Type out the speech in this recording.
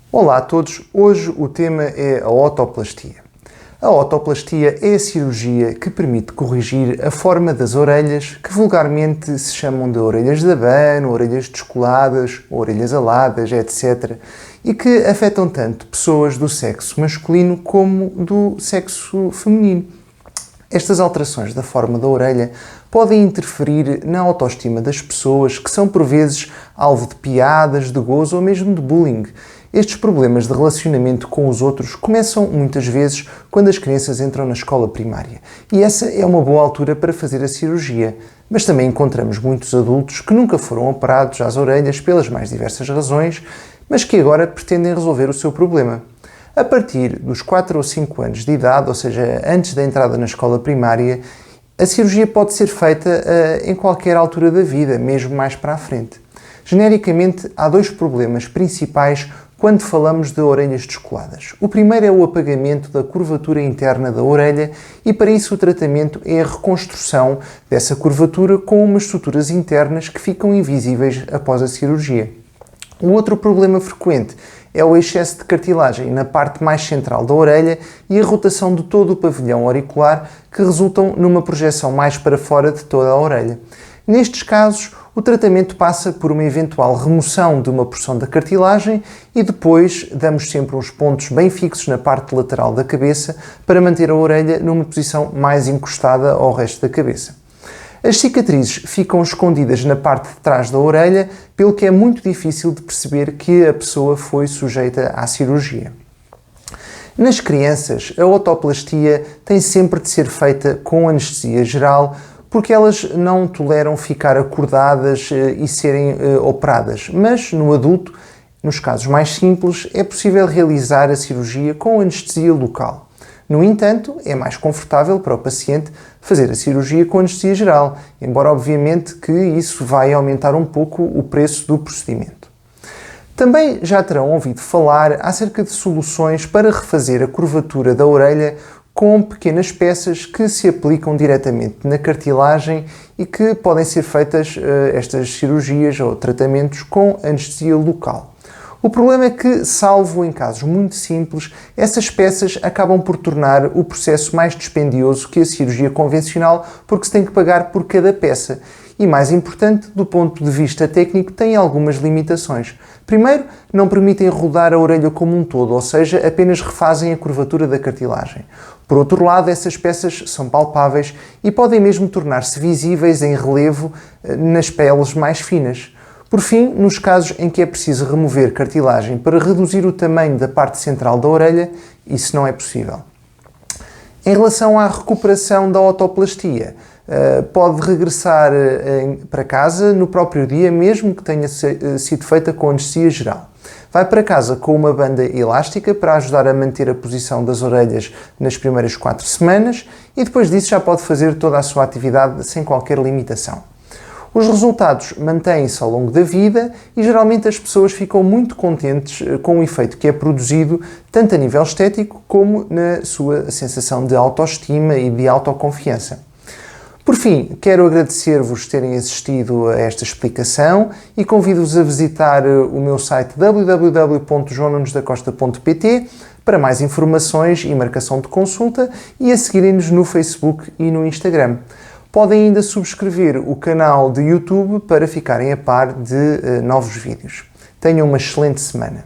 Olá a todos, hoje o tema é a otoplastia. A otoplastia é a cirurgia que permite corrigir a forma das orelhas, que vulgarmente se chamam de orelhas de abano, orelhas descoladas, orelhas aladas, etc., e que afetam tanto pessoas do sexo masculino como do sexo feminino. Estas alterações da forma da orelha podem interferir na autoestima das pessoas, que são por vezes alvo de piadas, de gozo ou mesmo de bullying. Estes problemas de relacionamento com os outros começam muitas vezes quando as crianças entram na escola primária. E essa é uma boa altura para fazer a cirurgia. Mas também encontramos muitos adultos que nunca foram operados às orelhas pelas mais diversas razões, mas que agora pretendem resolver o seu problema. A partir dos 4 ou 5 anos de idade, ou seja, antes da entrada na escola primária, a cirurgia pode ser feita em qualquer altura da vida, mesmo mais para a frente. Genericamente, há dois problemas principais quando falamos de orelhas descoladas. O primeiro é o apagamento da curvatura interna da orelha e para isso o tratamento é a reconstrução dessa curvatura com umas suturas internas que ficam invisíveis após a cirurgia. O outro problema frequente é o excesso de cartilagem na parte mais central da orelha e a rotação de todo o pavilhão auricular que resultam numa projeção mais para fora de toda a orelha. Nestes casos, o tratamento passa por uma eventual remoção de uma porção da cartilagem e depois damos sempre uns pontos bem fixos na parte lateral da cabeça para manter a orelha numa posição mais encostada ao resto da cabeça. As cicatrizes ficam escondidas na parte de trás da orelha, pelo que é muito difícil de perceber que a pessoa foi sujeita à cirurgia. Nas crianças, a otoplastia tem sempre de ser feita com anestesia geral, porque elas não toleram ficar acordadas e serem operadas, mas no adulto, nos casos mais simples, é possível realizar a cirurgia com anestesia local. No entanto, é mais confortável para o paciente fazer a cirurgia com anestesia geral, embora obviamente que isso vai aumentar um pouco o preço do procedimento. Também já terão ouvido falar acerca de soluções para refazer a curvatura da orelha com pequenas peças que se aplicam diretamente na cartilagem e que podem ser feitas estas cirurgias ou tratamentos com anestesia local. O problema é que, salvo em casos muito simples, essas peças acabam por tornar o processo mais dispendioso que a cirurgia convencional, porque se tem que pagar por cada peça. E mais importante, do ponto de vista técnico, têm algumas limitações. Primeiro, não permitem rodar a orelha como um todo, ou seja, apenas refazem a curvatura da cartilagem. Por outro lado, essas peças são palpáveis e podem mesmo tornar-se visíveis em relevo nas peles mais finas. Por fim, nos casos em que é preciso remover cartilagem para reduzir o tamanho da parte central da orelha, isso não é possível. Em relação à recuperação da otoplastia, pode regressar para casa no próprio dia, mesmo que tenha sido feita com anestesia geral. Vai para casa com uma banda elástica para ajudar a manter a posição das orelhas nas primeiras 4 semanas e depois disso já pode fazer toda a sua atividade sem qualquer limitação. Os resultados mantêm-se ao longo da vida e geralmente as pessoas ficam muito contentes com o efeito que é produzido, tanto a nível estético como na sua sensação de autoestima e de autoconfiança. Por fim, quero agradecer-vos terem assistido a esta explicação e convido-vos a visitar o meu site www.joanunosdacosta.pt para mais informações e marcação de consulta e a seguirem-nos no Facebook e no Instagram. Podem ainda subscrever o canal de YouTube para ficarem a par de novos vídeos. Tenham uma excelente semana.